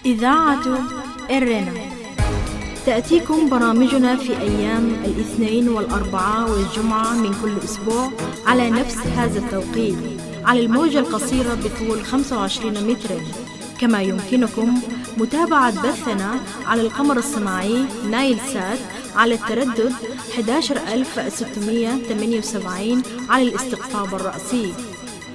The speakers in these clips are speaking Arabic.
إذاعة إرنا تأتيكم برامجنا في أيام الاثنين والأربعاء والجمعة من كل أسبوع على نفس هذا التوقيت على الموجة القصيرة بطول 25 مترا. كما يمكنكم متابعة بثنا على القمر الصناعي نايل سات على التردد 11678 على الاستقطاب الرأسي.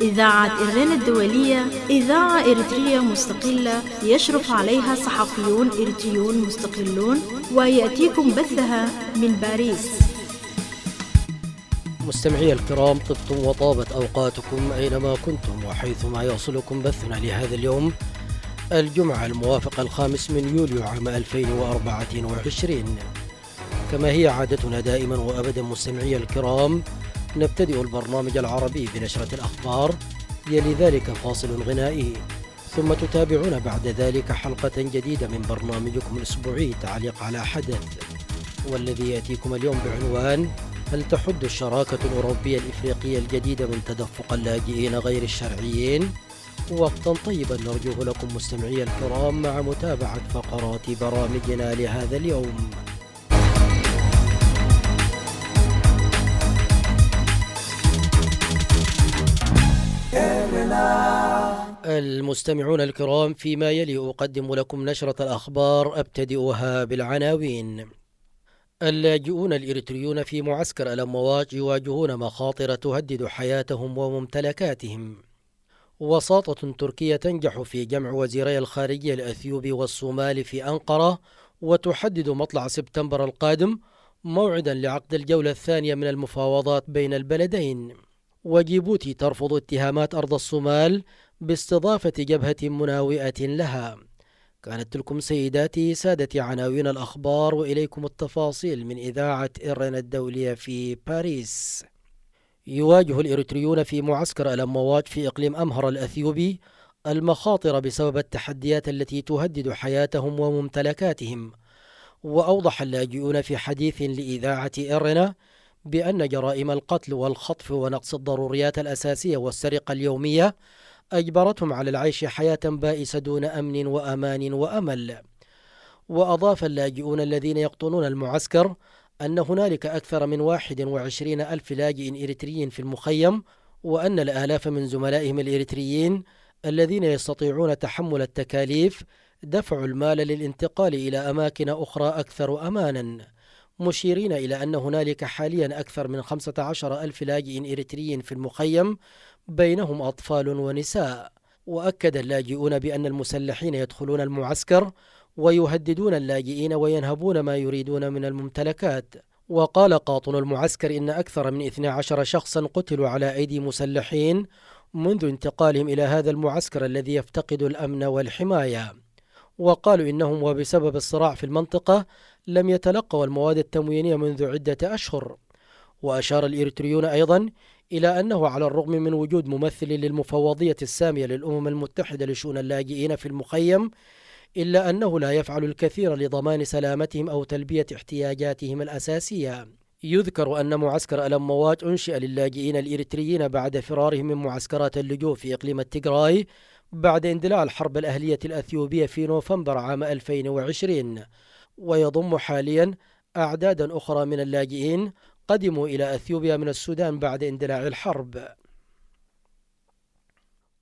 إذاعة إرنا الدولية إذاعة إريترية مستقلة يشرف عليها صحفيون إريتريون مستقلون، ويأتيكم بثها من باريس. مستمعي الكرام، طبتم وطابت أوقاتكم أينما كنتم وحيثما يوصلكم بثنا لهذا اليوم الجمعة الموافق 5 من يوليو عام 2024. كما هي عادتنا دائما وأبدا مستمعي الكرام، نبتدئ البرنامج العربي بنشرة الأخبار، يلي ذلك فاصل غنائي، ثم تتابعون بعد ذلك حلقة جديدة من برنامجكم الأسبوعي تعليق على حدث، والذي يأتيكم اليوم بعنوان: هل تحد الشراكة الأوروبية الإفريقية الجديدة من تدفق اللاجئين غير الشرعيين؟ وقتا طيبا نرجوه لكم مستمعي الكرام مع متابعة فقرات برامجنا لهذا اليوم. المستمعون الكرام، فيما يلي أقدم لكم نشرة الأخبار، أبتدئها بالعناوين. اللاجئون الإريتريون في معسكر الأمواج يواجهون مخاطر تهدد حياتهم وممتلكاتهم. وساطة تركية تنجح في جمع وزيري الخارجية الأثيوبي والصومالي في أنقرة، وتحدد مطلع سبتمبر القادم موعدا لعقد الجولة الثانية من المفاوضات بين البلدين. وجيبوتي ترفض اتهامات أرض الصومال باستضافة جبهة مناوئة لها. كانت تلكم سيداتي سادتي عناوين الأخبار، وإليكم التفاصيل من إذاعة إرنا الدولية في باريس. يواجه الإريتريون في معسكر الأمواج في إقليم أمهر الأثيوبي المخاطر بسبب التحديات التي تهدد حياتهم وممتلكاتهم. وأوضح اللاجئون في حديث لإذاعة إرنا بأن جرائم القتل والخطف ونقص الضروريات الأساسية والسرقة اليومية أجبرتهم على العيش حياة بائسة دون أمن وأمان وأمل. وأضاف اللاجئون الذين يقطنون المعسكر أن هنالك أكثر من 21 ألف لاجئ إريتريين في المخيم، وأن الآلاف من زملائهم الإريتريين الذين يستطيعون تحمل التكاليف دفعوا المال للانتقال إلى أماكن أخرى أكثر أمانا، مشيرين إلى أن هنالك حاليا أكثر من 15 ألف لاجئ إريتريين في المخيم، بينهم أطفال ونساء. وأكد اللاجئون بأن المسلحين يدخلون المعسكر ويهددون اللاجئين وينهبون ما يريدون من الممتلكات. وقال قاطن المعسكر إن أكثر من 12 شخصا قتلوا على أيدي مسلحين منذ انتقالهم إلى هذا المعسكر الذي يفتقد الأمن والحماية. وقالوا إنهم وبسبب الصراع في المنطقة لم يتلقوا المواد التموينية منذ عدة أشهر. وأشار الإريتريون أيضا إلى أنه على الرغم من وجود ممثل للمفوضية السامية للأمم المتحدة لشؤون اللاجئين في المخيم، إلا أنه لا يفعل الكثير لضمان سلامتهم أو تلبية احتياجاتهم الأساسية. يذكر أن معسكر الأمواج أنشئ للاجئين الإريتريين بعد فرارهم من معسكرات اللجوء في إقليم التيغراي بعد اندلاع الحرب الأهلية الأثيوبية في نوفمبر عام 2020، ويضم حاليا أعدادا أخرى من اللاجئين قدموا إلى أثيوبيا من السودان بعد اندلاع الحرب.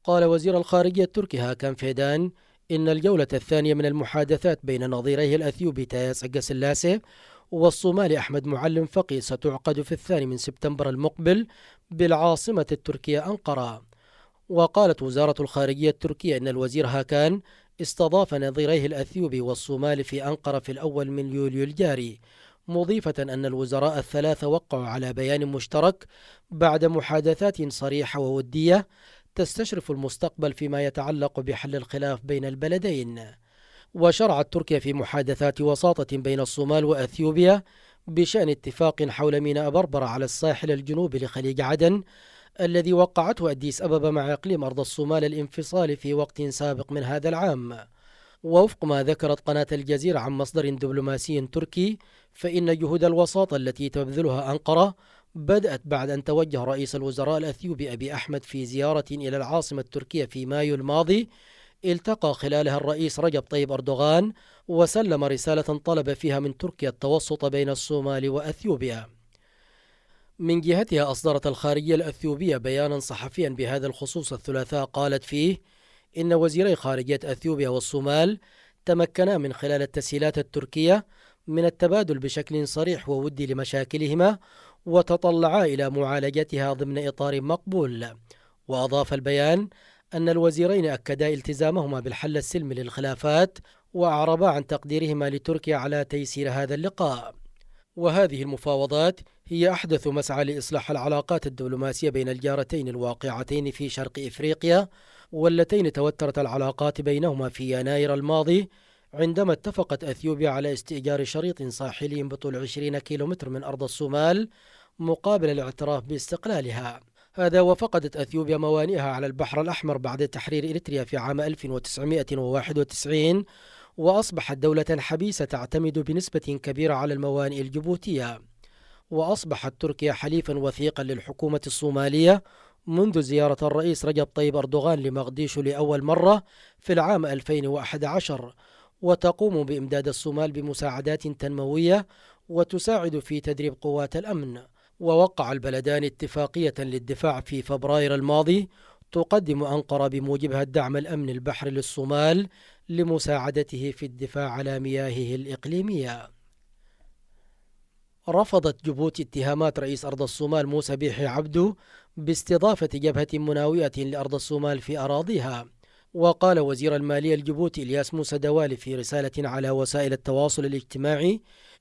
قال وزير الخارجية التركي هاكان فيدان إن الجولة الثانية من المحادثات بين نظيريه الأثيوبي تاياس أجاسلاسي والصومالي أحمد معلم فقي ستعقد في 2 من سبتمبر المقبل بالعاصمة التركية أنقرة. وقالت وزارة الخارجية التركية إن الوزير هاكان استضاف نظيريه الأثيوبي والصومالي في أنقرة في 1 من يوليو الجاري، مضيفة أن الوزراء الثلاثة وقعوا على بيان مشترك بعد محادثات صريحة وودية تستشرف المستقبل فيما يتعلق بحل الخلاف بين البلدين. وشرعت تركيا في محادثات وساطة بين الصومال وأثيوبيا بشأن اتفاق حول ميناء بربرة على الساحل الجنوبي لخليج عدن، الذي وقعته أديس أبابا مع إقليم أرض الصومال الانفصالي في وقت سابق من هذا العام. ووفق ما ذكرت قناة الجزيرة عن مصدر دبلوماسي تركي، فإن جهود الوساطة التي تبذلها أنقرة بدأت بعد أن توجه رئيس الوزراء الأثيوبي أبي أحمد في زيارة إلى العاصمة التركية في مايو الماضي التقى خلالها الرئيس رجب طيب أردوغان وسلم رسالة طلب فيها من تركيا التوسط بين الصومال وأثيوبيا. من جهتها أصدرت الخارجية الأثيوبية بيانا صحفيا بهذا الخصوص الثلاثاء قالت فيه إن وزيري خارجية أثيوبيا والصومال تمكنا من خلال التسهيلات التركية من التبادل بشكل صريح وودي لمشاكلهما وتطلعا إلى معالجتها ضمن إطار مقبول. وأضاف البيان أن الوزيرين أكدا التزامهما بالحل السلمي للخلافات وأعربا عن تقديرهما لتركيا على تيسير هذا اللقاء. وهذه المفاوضات هي أحدث مسعى لإصلاح العلاقات الدبلوماسية بين الجارتين الواقعتين في شرق إفريقيا، واللتين توترت العلاقات بينهما في يناير الماضي عندما اتفقت أثيوبيا على استئجار شريط ساحلي بطول 20 كيلومتر من أرض الصومال مقابل الاعتراف باستقلالها. هذا وفقدت أثيوبيا موانئها على البحر الأحمر بعد تحرير إريتريا في عام 1991، وأصبحت دولة حبيسة تعتمد بنسبة كبيرة على الموانئ الجيبوتية. وأصبحت تركيا حليفا وثيقا للحكومة الصومالية منذ زيارة الرئيس رجب طيب أردوغان لمقديشو لأول مرة في العام 2011، وتقوم بإمداد الصومال بمساعدات تنموية وتساعد في تدريب قوات الأمن. ووقع البلدان اتفاقية للدفاع في فبراير الماضي تقدم أنقرة بموجبها الدعم الأمني البحري للصومال لمساعدته في الدفاع على مياهه الإقليمية. رفضت جيبوتي اتهامات رئيس أرض الصومال موسى بيحي عبده باستضافة جبهة مناوئة لأرض الصومال في أراضيها. وقال وزير المالية الجيبوتي إلياس موسى دوالي في رسالة على وسائل التواصل الاجتماعي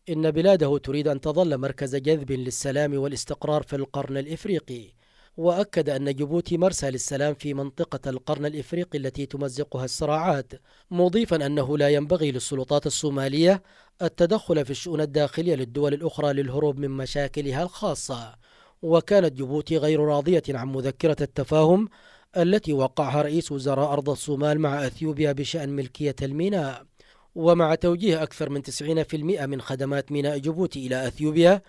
إن بلاده تريد أن تظل مركز جذب للسلام والاستقرار في القرن الإفريقي. وأكد أن جيبوتي مرسى للسلام في منطقة القرن الإفريقي التي تمزقها الصراعات، مضيفا أنه لا ينبغي للسلطات الصومالية التدخل في الشؤون الداخلية للدول الأخرى للهروب من مشاكلها الخاصة. وكانت جيبوتي غير راضية عن مذكرة التفاهم التي وقعها رئيس وزراء أرض الصومال مع أثيوبيا بشأن ملكية الميناء. ومع توجيه أكثر من 90% من خدمات ميناء جيبوتي إلى أثيوبيا،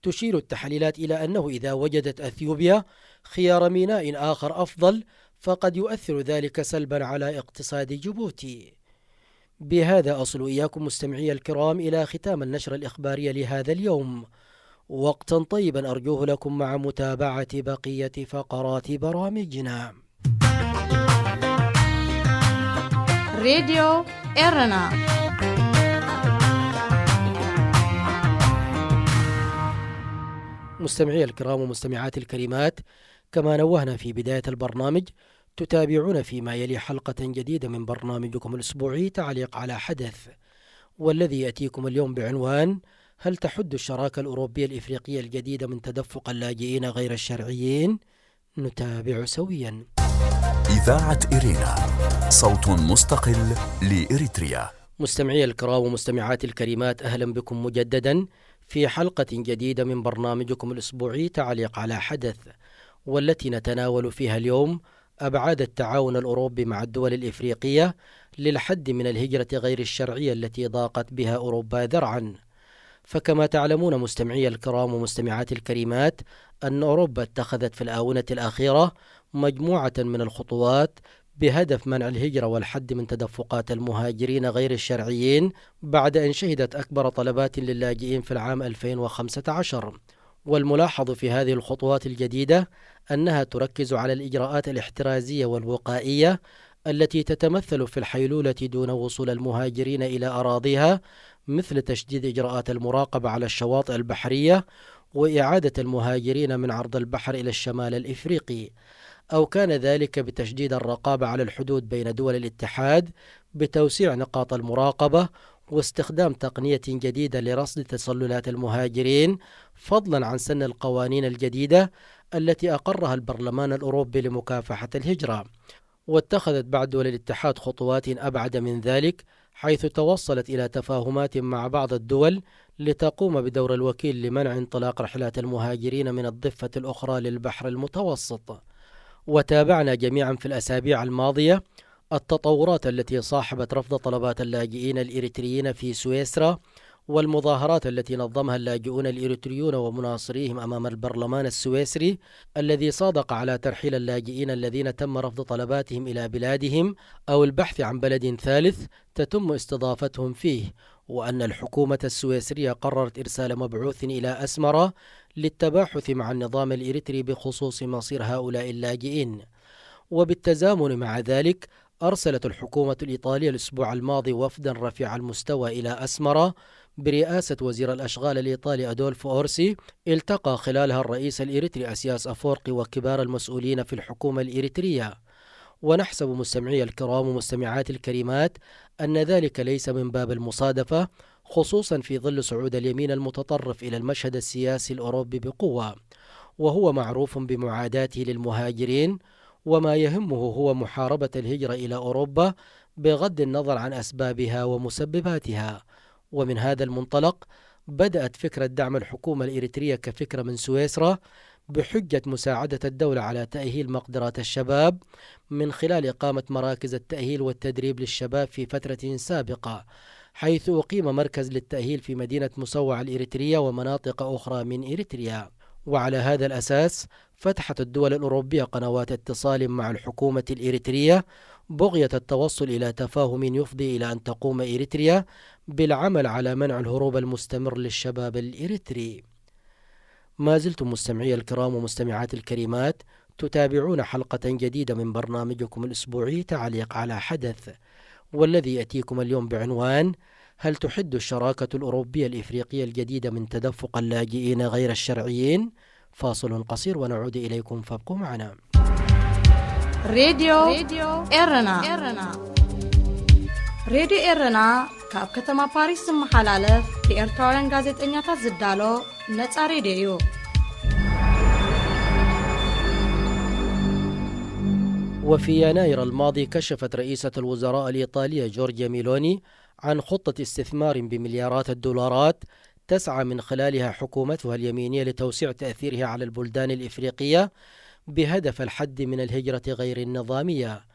تشير التحليلات إلى أنه إذا وجدت أثيوبيا خيار ميناء آخر أفضل فقد يؤثر ذلك سلبا على اقتصاد جيبوتي. بهذا أصل إياكم مستمعي الكرام إلى ختام النشرة الإخبارية لهذا اليوم. وقتا طيبا أرجوه لكم مع متابعة بقية فقرات برامجنا. راديو إيرنا. مستمعي الكرام ومستمعات الكريمات، كما نوهنا في بداية البرنامج، تتابعون فيما يلي حلقة جديدة من برنامجكم الأسبوعي تعليق على حدث، والذي يأتيكم اليوم بعنوان: هل تحد الشراكة الأوروبية الإفريقية الجديدة من تدفق اللاجئين غير الشرعيين؟ نتابع سويا. إذاعة إيرينا، صوت مستقل لإريتريا. مستمعي الكرام ومستمعات الكريمات، أهلا بكم مجددا في حلقة جديدة من برنامجكم الأسبوعي تعليق على حدث، والتي نتناول فيها اليوم أبعاد التعاون الأوروبي مع الدول الإفريقية للحد من الهجرة غير الشرعية التي ضاقت بها أوروبا ذرعا. فكما تعلمون مستمعي الكرام ومستمعات الكريمات أن أوروبا اتخذت في الآونة الأخيرة مجموعة من الخطوات بهدف منع الهجرة والحد من تدفقات المهاجرين غير الشرعيين بعد أن شهدت أكبر طلبات للاجئين في العام 2015. والملاحظ في هذه الخطوات الجديدة أنها تركز على الإجراءات الاحترازية والوقائية التي تتمثل في الحيلولة دون وصول المهاجرين إلى أراضيها، مثل تشديد إجراءات المراقبة على الشواطئ البحرية وإعادة المهاجرين من عرض البحر إلى الشمال الإفريقي، أو كان ذلك بتشديد الرقابة على الحدود بين دول الاتحاد بتوسيع نقاط المراقبة واستخدام تقنية جديدة لرصد تسللات المهاجرين، فضلا عن سن القوانين الجديدة التي أقرها البرلمان الأوروبي لمكافحة الهجرة. واتخذت بعض دول الاتحاد خطوات أبعد من ذلك، حيث توصلت إلى تفاهمات مع بعض الدول لتقوم بدور الوكيل لمنع انطلاق رحلات المهاجرين من الضفة الأخرى للبحر المتوسط. وتابعنا جميعا في الأسابيع الماضية التطورات التي صاحبت رفض طلبات اللاجئين الإريتريين في سويسرا والمظاهرات التي نظمها اللاجئون الإريتريون ومناصريهم أمام البرلمان السويسري الذي صادق على ترحيل اللاجئين الذين تم رفض طلباتهم إلى بلادهم أو البحث عن بلد ثالث تتم استضافتهم فيه، وأن الحكومة السويسرية قررت إرسال مبعوث إلى أسمرة للتباحث مع النظام الإريتري بخصوص مصير هؤلاء اللاجئين. وبالتزامن مع ذلك أرسلت الحكومة الإيطالية الأسبوع الماضي وفدا رفيع المستوى إلى أسمرة برئاسة وزير الأشغال الإيطالي أدولفو أورسي، التقى خلالها الرئيس الإريتري أسياس أفورقي وكبار المسؤولين في الحكومة الإريترية. ونحسب مستمعي الكرام ومستمعات الكريمات أن ذلك ليس من باب المصادفة، خصوصا في ظل صعود اليمين المتطرف إلى المشهد السياسي الأوروبي بقوة، وهو معروف بمعاداته للمهاجرين، وما يهمه هو محاربة الهجرة إلى أوروبا بغض النظر عن أسبابها ومسبباتها. ومن هذا المنطلق بدأت فكرة دعم الحكومة الإريترية كفكرة من سويسرا بحجة مساعدة الدولة على تأهيل مقدرات الشباب من خلال إقامة مراكز التأهيل والتدريب للشباب في فترة سابقة، حيث أقيم مركز للتأهيل في مدينة مسوع الإريترية ومناطق أخرى من إريتريا. وعلى هذا الأساس فتحت الدول الأوروبية قنوات اتصال مع الحكومة الإريترية بغية التوصل إلى تفاهم يفضي إلى أن تقوم إريتريا بالعمل على منع الهروب المستمر للشباب الإريتري. ما زلتم مستمعي الكرام ومستمعات الكريمات تتابعون حلقة جديدة من برنامجكم الأسبوعي تعليق على حدث، والذي يأتيكم اليوم بعنوان: هل تحد الشراكة الأوروبية الإفريقية الجديدة من تدفق اللاجئين غير الشرعيين؟ فاصل قصير ونعود إليكم، فابقوا معنا. راديو إيرنا راديو إيرنا كاب كتما باريس محلالف لإرتورن غازت إنياتا زدالو نتسا راديو. وفي يناير الماضي كشفت رئيسة الوزراء الإيطالية جورجيا ميلوني عن خطة استثمار بمليارات الدولارات تسعى من خلالها حكومتها اليمينية لتوسيع تأثيرها على البلدان الإفريقية بهدف الحد من الهجرة غير النظامية.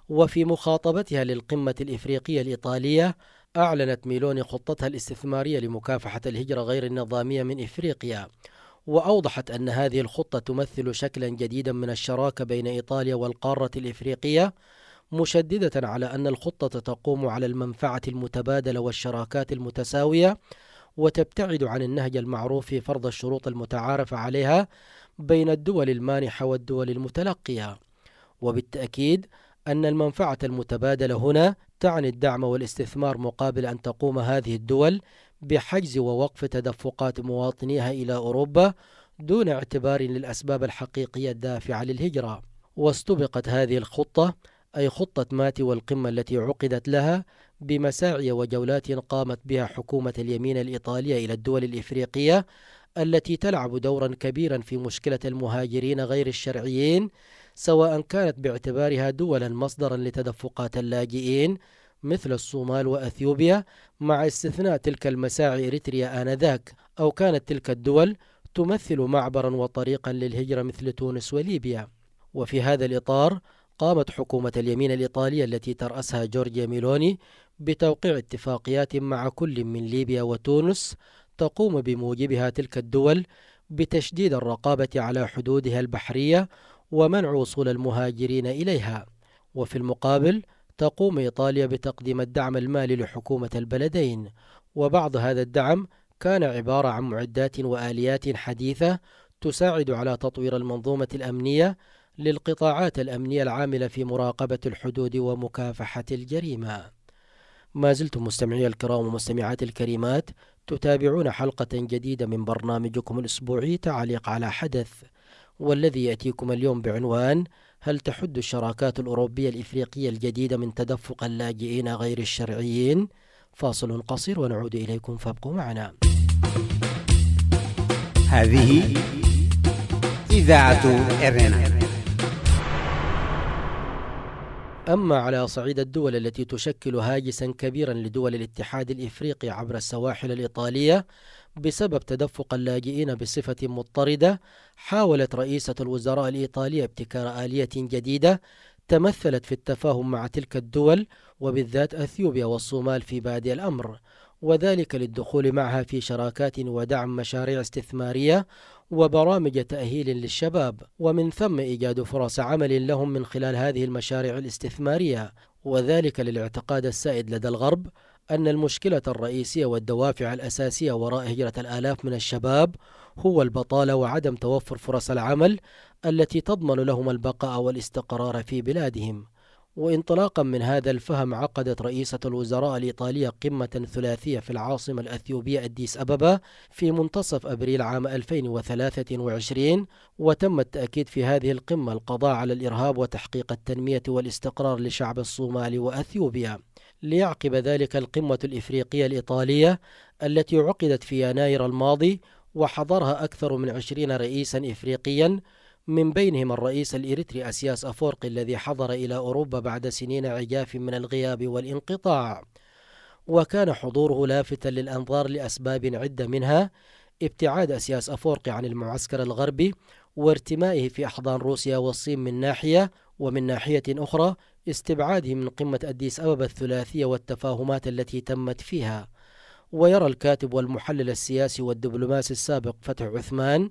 وفي مخاطبتها للقمة الإفريقية الإيطالية أعلنت ميلوني خطتها الاستثمارية لمكافحة الهجرة غير النظامية من إفريقيا، وأوضحت أن هذه الخطة تمثل شكلا جديدا من الشراكة بين إيطاليا والقارة الإفريقية، مشددة على أن الخطة تقوم على المنفعة المتبادلة والشراكات المتساوية، وتبتعد عن النهج المعروف في فرض الشروط المتعارف عليها بين الدول المانحة والدول المتلقية. وبالتأكيد أن المنفعة المتبادلة هنا تعني الدعم والاستثمار مقابل أن تقوم هذه الدول بحجز ووقف تدفقات مواطنيها إلى أوروبا دون اعتبار للأسباب الحقيقية الدافعة للهجرة. واستبقت هذه الخطة، أي خطة ماتي والقمة التي عقدت لها، بمساعي وجولات قامت بها حكومة اليمين الإيطالية إلى الدول الإفريقية التي تلعب دورا كبيرا في مشكلة المهاجرين غير الشرعيين، سواء كانت باعتبارها دولا مصدرا لتدفقات اللاجئين مثل الصومال وأثيوبيا، مع استثناء تلك المساعي إريتريا آنذاك، أو كانت تلك الدول تمثل معبرا وطريقا للهجرة مثل تونس وليبيا. وفي هذا الإطار قامت حكومة اليمين الإيطالية التي ترأسها جورجيا ميلوني بتوقيع اتفاقيات مع كل من ليبيا وتونس تقوم بموجبها تلك الدول بتشديد الرقابة على حدودها البحرية ومنع وصول المهاجرين إليها. وفي المقابل تقوم إيطاليا بتقديم الدعم المالي لحكومة البلدين، وبعض هذا الدعم كان عبارة عن معدات وآليات حديثة تساعد على تطوير المنظومة الأمنية للقطاعات الأمنية العاملة في مراقبة الحدود ومكافحة الجريمة. ما زلتم مستمعي الكرام ومستمعات الكريمات تتابعون حلقة جديدة من برنامجكم الأسبوعي تعليق على حدث، والذي يأتيكم اليوم بعنوان: هل تحد الشراكات الأوروبية الإفريقية الجديدة من تدفق اللاجئين غير الشرعيين؟ فاصل قصير ونعود إليكم، فابقوا معنا. هذه إذاعة إيرنا. أما على صعيد الدول التي تشكل هاجسا كبيرا لدول الاتحاد الإفريقي عبر السواحل الإيطالية بسبب تدفق اللاجئين بصفة مضطردة، حاولت رئيسة الوزراء الإيطالية ابتكار آلية جديدة تمثلت في التفاهم مع تلك الدول، وبالذات أثيوبيا والصومال في بادئ الأمر. وذلك للدخول معها في شراكات ودعم مشاريع استثمارية وبرامج تأهيل للشباب، ومن ثم إيجاد فرص عمل لهم من خلال هذه المشاريع الاستثمارية، وذلك للاعتقاد السائد لدى الغرب أن المشكلة الرئيسية والدوافع الأساسية وراء هجرة الآلاف من الشباب هو البطالة وعدم توفر فرص العمل التي تضمن لهم البقاء والاستقرار في بلادهم. وانطلاقا من هذا الفهم عقدت رئيسة الوزراء الإيطالية قمة ثلاثية في العاصمة الأثيوبية أديس أبابا في منتصف أبريل عام 2023، وتم التأكيد في هذه القمة القضاء على الإرهاب وتحقيق التنمية والاستقرار لشعب الصومال وأثيوبيا. ليعقب ذلك القمة الإفريقية الإيطالية التي عقدت في يناير الماضي، وحضرها أكثر من 20 رئيسا إفريقيا، من بينهم الرئيس الإريتري أسياس أفورقي الذي حضر إلى أوروبا بعد سنين عجاف من الغياب والانقطاع. وكان حضوره لافتا للأنظار لأسباب عدة، منها ابتعاد أسياس أفورقي عن المعسكر الغربي وارتمائه في أحضان روسيا والصين من ناحية، ومن ناحية أخرى استبعاده من قمة أديس أبابا الثلاثية والتفاهمات التي تمت فيها. ويرى الكاتب والمحلل السياسي والدبلوماسي السابق فتح عثمان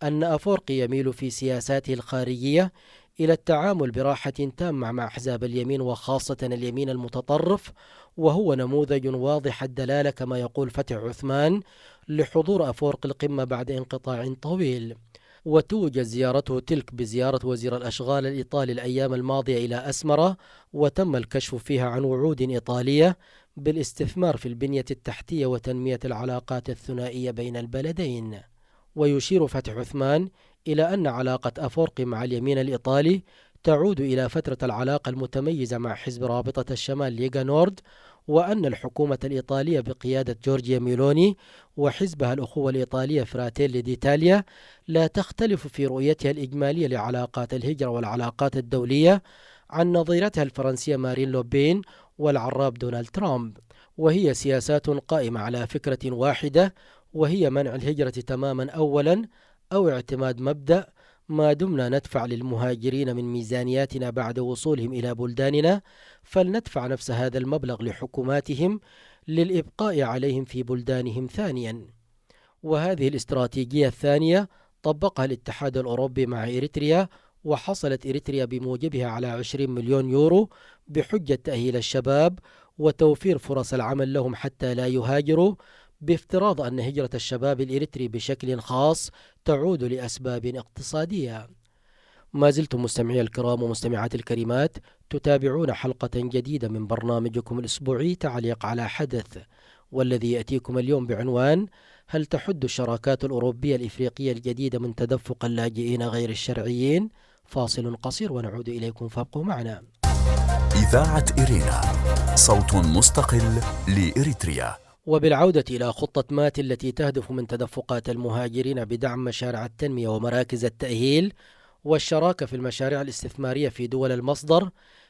أن أفورقي يميل في سياساته الخارجية إلى التعامل براحة تامة مع أحزاب اليمين وخاصة اليمين المتطرف، وهو نموذج واضح الدلالة كما يقول فتح عثمان لحضور أفورقي القمة بعد انقطاع طويل. وتوجد زيارته تلك بزيارة وزير الأشغال الإيطالي الأيام الماضية إلى أسمرة، وتم الكشف فيها عن وعود إيطالية بالاستثمار في البنية التحتية وتنمية العلاقات الثنائية بين البلدين. ويشير فتح عثمان إلى أن علاقة أفورقي مع اليمين الإيطالي تعود إلى فترة العلاقة المتميزة مع حزب رابطة الشمال ليغا نورد، وأن الحكومة الإيطالية بقيادة جورجيا ميلوني وحزبها الأخوة الإيطالية فراتيلي ديتاليا لا تختلف في رؤيتها الإجمالية لعلاقات الهجرة والعلاقات الدولية عن نظيرتها الفرنسية مارين لوبين والعراب دونالد ترامب، وهي سياسات قائمة على فكرة واحدة، وهي منع الهجرة تماما أولا، أو اعتماد مبدأ ما دمنا ندفع للمهاجرين من ميزانياتنا بعد وصولهم إلى بلداننا فلندفع نفس هذا المبلغ لحكوماتهم للإبقاء عليهم في بلدانهم ثانيا. وهذه الاستراتيجية الثانية طبقها الاتحاد الأوروبي مع إريتريا، وحصلت إريتريا بموجبها على 20 مليون يورو بحجة تأهيل الشباب وتوفير فرص العمل لهم حتى لا يهاجروا، بافتراض أن هجرة الشباب الإريتري بشكل خاص تعود لأسباب اقتصادية. ما زلتم مستمعي الكرام ومستمعات الكريمات تتابعون حلقة جديدة من برنامجكم الأسبوعي تعليق على حدث، والذي يأتيكم اليوم بعنوان: هل تحد الشراكات الأوروبية الإفريقية الجديدة من تدفق اللاجئين غير الشرعيين؟ فاصل قصير ونعود إليكم، فابقوا معنا. إذاعة إرينا، صوت مستقل لإريتريا. وبالعودة إلى خطة مات التي تهدف من تدفقات المهاجرين بدعم مشاريع التنمية ومراكز التأهيل والشراكة في المشاريع الاستثمارية في دول المصدر،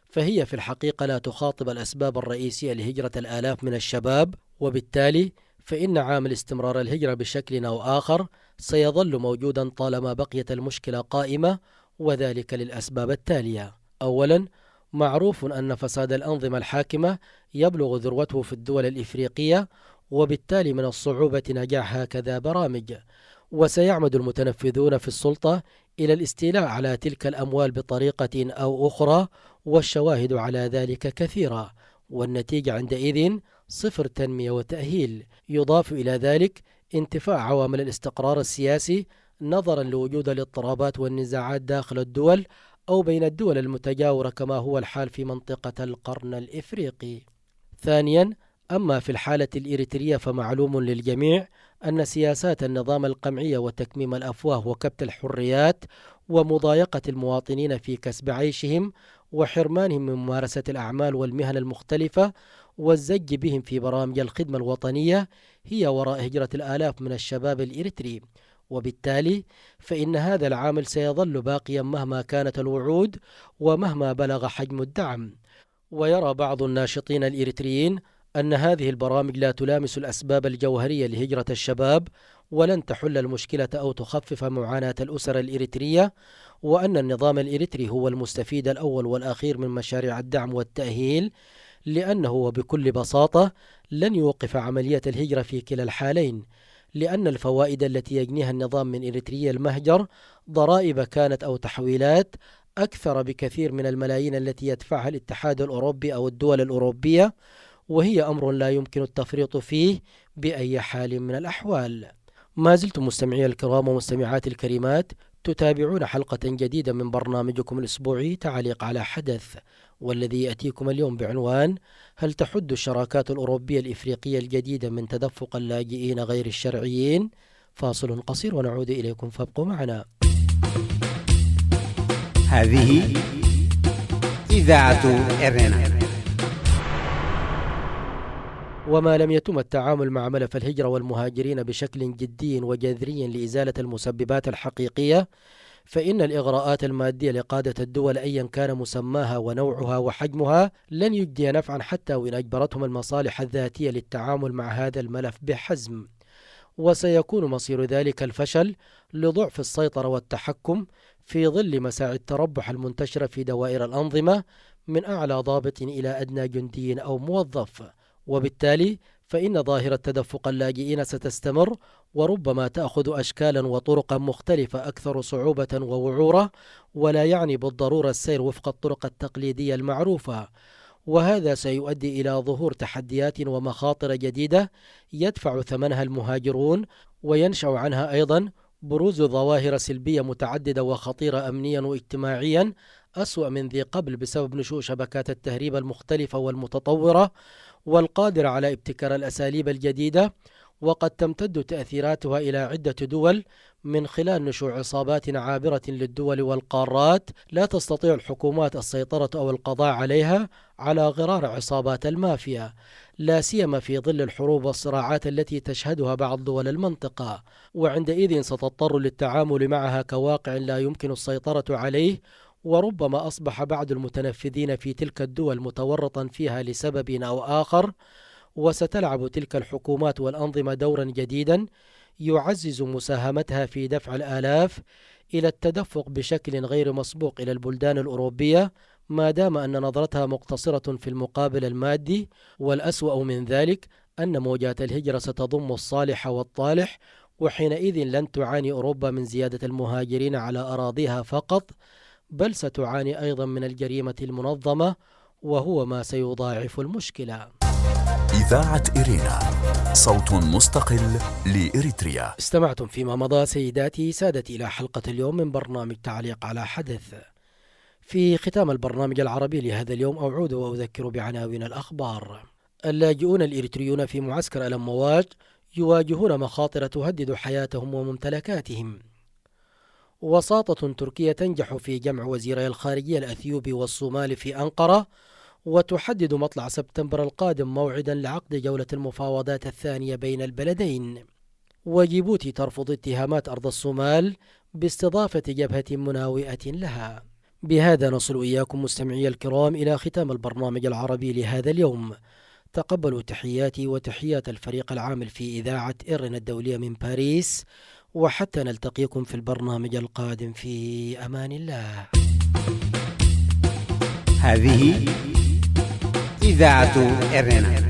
فهي في الحقيقة لا تخاطب الأسباب الرئيسية لهجرة الآلاف من الشباب، وبالتالي فإن عامل استمرار الهجرة بشكل أو آخر سيظل موجودا طالما بقيت المشكلة قائمة، وذلك للأسباب التالية. أولا، معروف أن فساد الأنظمة الحاكمة يبلغ ذروته في الدول الإفريقية، وبالتالي من الصعوبة نجاح هكذا برامج، وسيعمد المتنفذون في السلطة إلى الاستيلاء على تلك الأموال بطريقة أو أخرى، والشواهد على ذلك كثيرة، والنتيجة عندئذ صفر تنمية وتأهيل. يضاف إلى ذلك انتفاع عوامل الاستقرار السياسي نظرا لوجود الاضطرابات والنزاعات داخل الدول أو بين الدول المتجاورة كما هو الحال في منطقة القرن الإفريقي. ثانيا، أما في الحالة الإريترية فمعلوم للجميع أن سياسات النظام القمعية وتكميم الأفواه وكبت الحريات ومضايقة المواطنين في كسب عيشهم وحرمانهم من ممارسة الأعمال والمهن المختلفة والزج بهم في برامج الخدمة الوطنية هي وراء هجرة الآلاف من الشباب الإريتري، وبالتالي فإن هذا العامل سيظل باقيا مهما كانت الوعود ومهما بلغ حجم الدعم. ويرى بعض الناشطين الإريتريين أن هذه البرامج لا تلامس الأسباب الجوهرية لهجرة الشباب ولن تحل المشكلة أو تخفف معاناة الأسر الإريترية، وأن النظام الإريتري هو المستفيد الأول والأخير من مشاريع الدعم والتأهيل، لأنه وبكل بساطة لن يوقف عملية الهجرة في كلا الحالين، لأن الفوائد التي يجنيها النظام من إريتريا المهجر، ضرائب كانت أو تحويلات، أكثر بكثير من الملايين التي يدفعها الاتحاد الأوروبي أو الدول الأوروبية، وهي أمر لا يمكن التفريط فيه بأي حال من الأحوال. ما زلتم مستمعي الكرام ومستمعات الكريمات تتابعون حلقة جديدة من برنامجكم الأسبوعي تعليق على حدث، والذي يأتيكم اليوم بعنوان: هل تحد الشراكات الأوروبية الإفريقية الجديدة من تدفق اللاجئين غير الشرعيين؟ فاصل قصير ونعود إليكم، فابقوا معنا. هذه إذاعة إرنا. وما لم يتم التعامل مع ملف الهجرة والمهاجرين بشكل جدي وجذري لإزالة المسببات الحقيقية، فإن الإغراءات المادية لقادة الدول أيا كان مسماها ونوعها وحجمها لن يجدي نفعا حتى وإن أجبرتهم المصالح الذاتية للتعامل مع هذا الملف بحزم، وسيكون مصير ذلك الفشل لضعف السيطرة والتحكم في ظل مساعي التربح المنتشرة في دوائر الأنظمة من أعلى ضابط إلى أدنى جندي أو موظف. وبالتالي فإن ظاهرة تدفق اللاجئين ستستمر، وربما تأخذ أشكالا وطرقا مختلفة أكثر صعوبة ووعورة، ولا يعني بالضرورة السير وفق الطرق التقليدية المعروفة. وهذا سيؤدي إلى ظهور تحديات ومخاطر جديدة يدفع ثمنها المهاجرون، وينشأ عنها أيضا بروز ظواهر سلبية متعددة وخطيرة أمنيا واجتماعيا أسوأ من ذي قبل، بسبب نشوء شبكات التهريب المختلفة والمتطورة والقادرة على ابتكار الأساليب الجديدة، وقد تمتد تأثيراتها إلى عدة دول من خلال نشوء عصابات عابرة للدول والقارات لا تستطيع الحكومات السيطرة أو القضاء عليها على غرار عصابات المافيا، لا سيما في ظل الحروب والصراعات التي تشهدها بعض دول المنطقة، وعندئذ ستضطر للتعامل معها كواقع لا يمكن السيطرة عليه. وربما أصبح بعض المتنفذين في تلك الدول متورطا فيها لسبب أو آخر، وستلعب تلك الحكومات والأنظمة دورا جديدا يعزز مساهمتها في دفع الآلاف إلى التدفق بشكل غير مسبوق إلى البلدان الأوروبية، ما دام أن نظرتها مقتصرة في المقابل المادي. والأسوأ من ذلك أن موجات الهجرة ستضم الصالح والطالح، وحينئذ لن تعاني أوروبا من زيادة المهاجرين على أراضيها فقط، بل ستعاني أيضا من الجريمة المنظمة، وهو ما سيضاعف المشكلة. إذاعة إرينا، صوت مستقل لإريتريا. استمعتم فيما مضى سيداتي سادتي إلى حلقة اليوم من برنامج تعليق على حدث. في ختام البرنامج العربي لهذا اليوم أعود وأذكر بعناوين الأخبار. اللاجئون الإريتريون في معسكر ألم مواج يواجهون مخاطر تهدد حياتهم وممتلكاتهم. وساطة تركية تنجح في جمع وزيري الخارجية الأثيوبي والصومالي في أنقرة، وتحدد مطلع سبتمبر القادم موعدا لعقد جولة المفاوضات الثانية بين البلدين. وجيبوتي ترفض اتهامات أرض الصومال باستضافة جبهة مناوئة لها. بهذا نصل إياكم مستمعي الكرام إلى ختام البرنامج العربي لهذا اليوم. تقبلوا تحياتي وتحيات الفريق العامل في إذاعة إرنا الدولية من باريس، وحتى نلتقيكم في البرنامج القادم في أمان الله. هذه إذاعة إرنا.